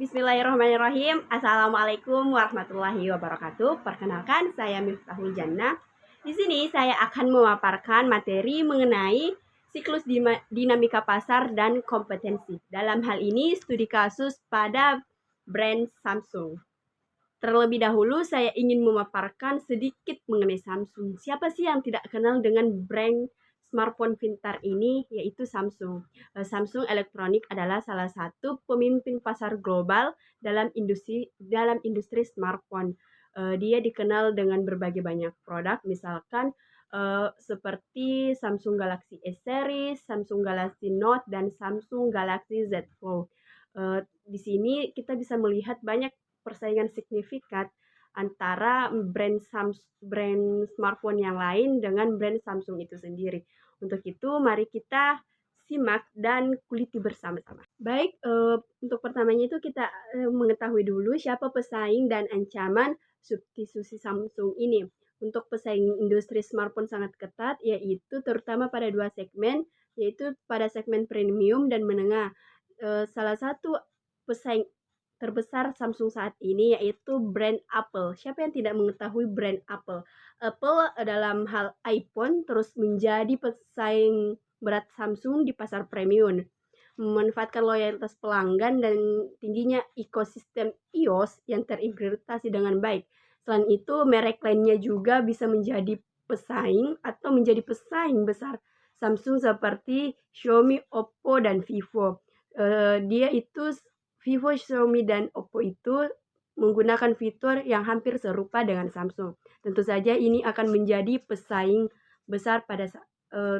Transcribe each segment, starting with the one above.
Bismillahirrahmanirrahim. Assalamualaikum warahmatullahi wabarakatuh. Perkenalkan, saya Miftahul Jannah. Di sini saya akan memaparkan materi mengenai siklus dinamika pasar dan kompetensi. Dalam hal ini, studi kasus pada brand Samsung. Terlebih dahulu, saya ingin memaparkan sedikit mengenai Samsung. Siapa sih yang tidak kenal dengan brand smartphone pintar ini, yaitu Samsung. Samsung Electronics adalah salah satu pemimpin pasar global dalam industri smartphone. Dia dikenal dengan berbagai banyak produk, misalkan seperti Samsung Galaxy S Series, Samsung Galaxy Note, dan Samsung Galaxy Z Fold. Di sini kita bisa melihat banyak persaingan signifikan antara brand smartphone yang lain dengan brand Samsung itu sendiri. Untuk itu, mari kita simak dan kuliti bersama-sama. Baik, untuk pertamanya itu kita mengetahui dulu siapa pesaing dan ancaman substitusi Samsung ini. Untuk pesaing industri smartphone sangat ketat, yaitu terutama pada dua segmen, yaitu pada segmen premium dan menengah. Salah satu pesaing terbesar Samsung saat ini yaitu brand Apple. Siapa yang tidak mengetahui brand Apple? Apple dalam hal iPhone terus menjadi pesaing berat Samsung di pasar premium, memanfaatkan loyalitas pelanggan dan tingginya ekosistem iOS yang terintegrasi dengan baik. Selain itu, merek lainnya juga bisa menjadi pesaing atau menjadi pesaing besar Samsung seperti Xiaomi, Oppo, dan Vivo. Vivo, Xiaomi, dan Oppo itu menggunakan fitur yang hampir serupa dengan Samsung. Tentu saja ini akan menjadi pesaing besar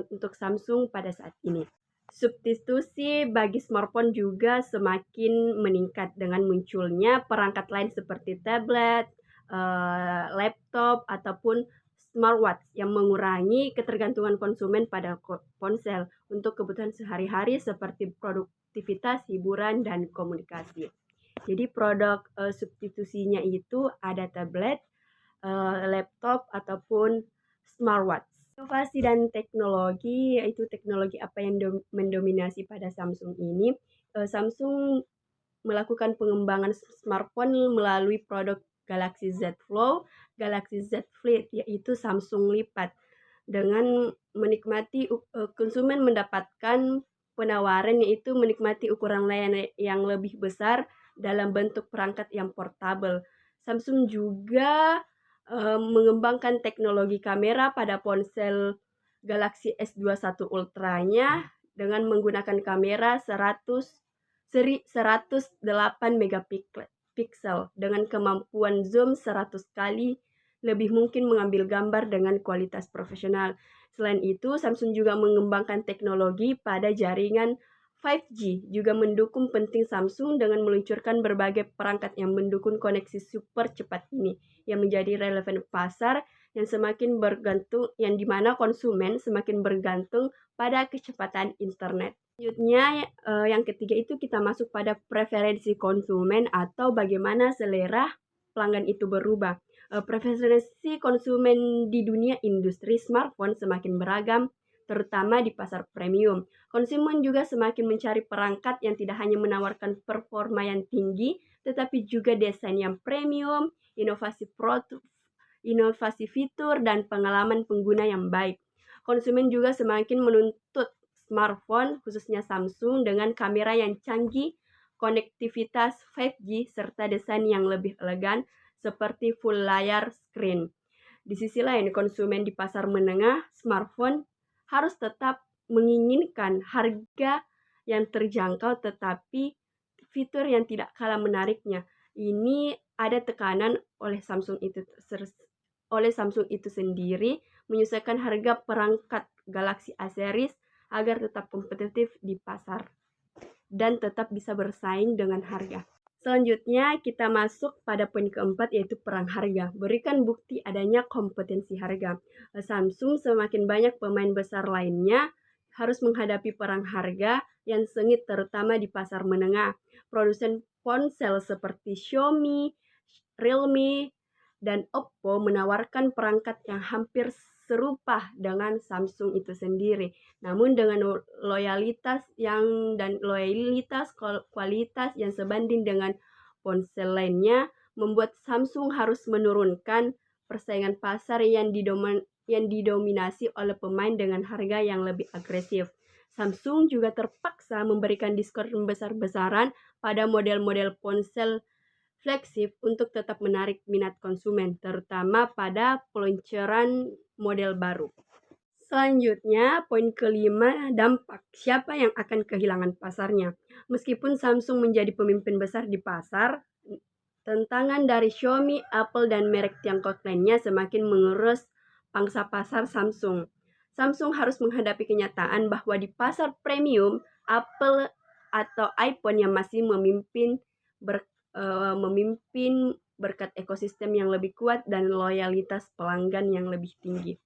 untuk Samsung pada saat ini. Substitusi bagi smartphone juga semakin meningkat dengan munculnya perangkat lain seperti tablet, laptop, ataupun smartwatch yang mengurangi ketergantungan konsumen pada ponsel untuk kebutuhan sehari-hari seperti produktivitas, hiburan, dan komunikasi. Jadi produk substitusinya itu ada tablet, laptop, ataupun smartwatch. Inovasi dan teknologi, yaitu teknologi apa yang mendominasi pada Samsung ini. Samsung melakukan pengembangan smartphone melalui produk Galaxy Z Fold, Galaxy Z Flip, yaitu Samsung lipat. Dengan menikmati konsumen mendapatkan penawaran yaitu menikmati ukuran layar yang lebih besar dalam bentuk perangkat yang portable. Samsung juga mengembangkan teknologi kamera pada ponsel Galaxy S21 Ultra-nya dengan menggunakan kamera 108 megapiksel dengan kemampuan zoom 100 kali lebih mungkin mengambil gambar dengan kualitas profesional. Selain itu, Samsung juga mengembangkan teknologi pada jaringan 5G, juga mendukung penting Samsung dengan meluncurkan berbagai perangkat yang mendukung koneksi super cepat ini, yang menjadi relevan pasar yang semakin bergantung, yang dimana konsumen semakin bergantung pada kecepatan internet. Selanjutnya, yang ketiga itu kita masuk pada preferensi konsumen atau bagaimana selera pelanggan itu berubah. Preferensi konsumen di dunia industri smartphone semakin beragam, terutama di pasar premium. Konsumen juga semakin mencari perangkat yang tidak hanya menawarkan performa yang tinggi, tetapi juga desain yang premium, inovasi fitur, dan pengalaman pengguna yang baik. Konsumen juga semakin menuntut smartphone, khususnya Samsung, dengan kamera yang canggih, konektivitas 5G, serta desain yang lebih elegan seperti full layar screen. Di sisi lain, konsumen di pasar menengah smartphone harus tetap menginginkan harga yang terjangkau tetapi fitur yang tidak kalah menariknya. Ini ada tekanan oleh Samsung itu sendiri menyesuaikan harga perangkat Galaxy A series agar tetap kompetitif di pasar dan tetap bisa bersaing dengan harga. Selanjutnya kita masuk pada poin keempat yaitu perang harga. Berikan bukti adanya kompetensi harga. Samsung semakin banyak pemain besar lainnya harus menghadapi perang harga yang sengit terutama di pasar menengah. Produsen ponsel seperti Xiaomi, Realme, dan Oppo menawarkan perangkat yang hampir serupa dengan Samsung itu sendiri. Namun dengan loyalitas kualitas yang sebanding dengan ponsel lainnya membuat Samsung harus menurunkan persaingan pasar yang didominasi oleh pemain dengan harga yang lebih agresif. Samsung juga terpaksa memberikan diskon besar-besaran pada model-model ponsel flagship untuk tetap menarik minat konsumen, terutama pada peluncuran model baru. Selanjutnya, poin kelima, dampak. Siapa yang akan kehilangan pasarnya? Meskipun Samsung menjadi pemimpin besar di pasar, tantangan dari Xiaomi, Apple, dan merek Tiongkok lainnya semakin mengerus pangsa pasar Samsung. Samsung harus menghadapi kenyataan bahwa di pasar premium, Apple atau iPhone yang masih memimpin berkat ekosistem yang lebih kuat dan loyalitas pelanggan yang lebih tinggi.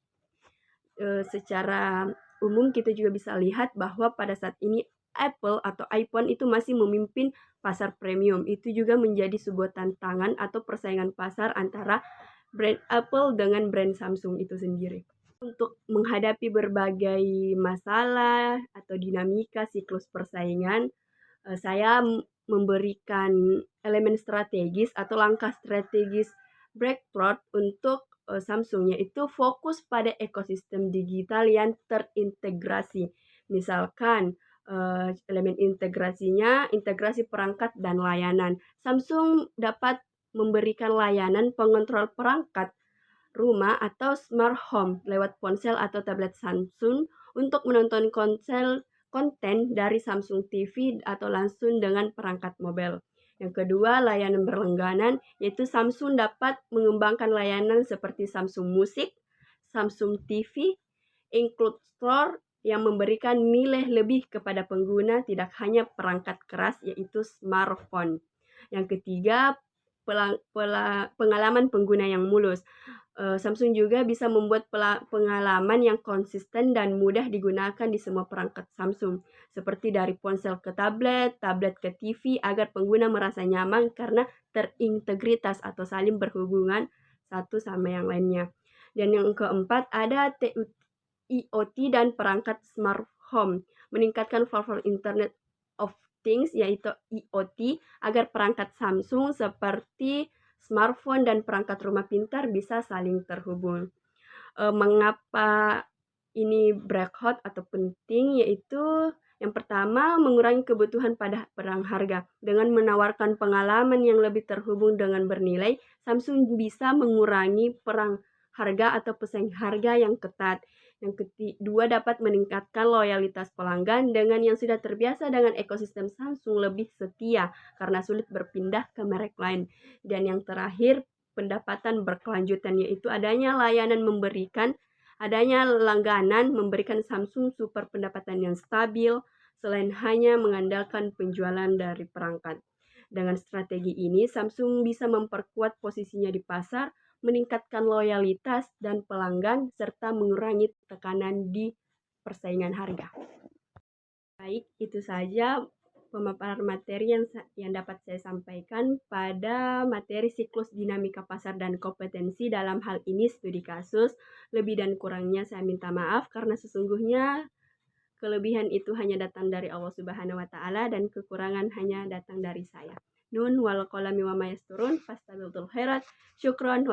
Secara umum kita juga bisa lihat bahwa pada saat ini Apple atau iPhone itu masih memimpin pasar premium. Itu juga menjadi sebuah tantangan atau persaingan pasar antara brand Apple dengan brand Samsung itu sendiri. Untuk menghadapi berbagai masalah atau dinamika siklus persaingan, saya memberikan elemen strategis atau langkah strategis breakthrough untuk Samsung, yaitu fokus pada ekosistem digital yang terintegrasi. Misalkan elemen integrasinya, integrasi perangkat dan layanan. Samsung dapat memberikan layanan pengontrol perangkat rumah atau smart home lewat ponsel atau tablet Samsung untuk menonton konten dari Samsung TV atau langsung dengan perangkat mobile. Yang kedua, layanan berlangganan, yaitu Samsung dapat mengembangkan layanan seperti Samsung Music, Samsung TV, Include Store yang memberikan nilai lebih kepada pengguna, tidak hanya perangkat keras yaitu smartphone. Yang ketiga, pengalaman pengguna yang mulus. Samsung juga bisa membuat pengalaman yang konsisten dan mudah digunakan di semua perangkat Samsung, seperti dari ponsel ke tablet, tablet ke TV, agar pengguna merasa nyaman karena terintegritas atau saling berhubungan satu sama yang lainnya. Dan yang keempat, ada IoT dan perangkat smart home, meningkatkan platform Internet of Things yaitu IoT agar perangkat Samsung seperti smartphone dan perangkat rumah pintar bisa saling terhubung. Mengapa ini breakout atau penting, yaitu yang pertama, mengurangi kebutuhan pada perang harga. Dengan menawarkan pengalaman yang lebih terhubung dengan bernilai, Samsung bisa mengurangi perang harga atau pesaing harga yang ketat. Yang kedua, dapat meningkatkan loyalitas pelanggan dengan yang sudah terbiasa dengan ekosistem Samsung lebih setia karena sulit berpindah ke merek lain. Dan yang terakhir, pendapatan berkelanjutan, yaitu adanya langganan memberikan Samsung super pendapatan yang stabil selain hanya mengandalkan penjualan dari perangkat. Dengan strategi ini, Samsung bisa memperkuat posisinya di pasar, meningkatkan loyalitas dan pelanggan, serta mengurangi tekanan di persaingan harga. Baik, itu saja pemaparan materi yang dapat saya sampaikan pada materi siklus dinamika pasar dan kompetensi, dalam hal ini studi kasus. Lebih dan kurangnya saya minta maaf karena sesungguhnya kelebihan itu hanya datang dari Allah Subhanahu wa taala dan kekurangan hanya datang dari saya. Nun wal qalami wa ma yasturun fastabiqul khairat. Syukron.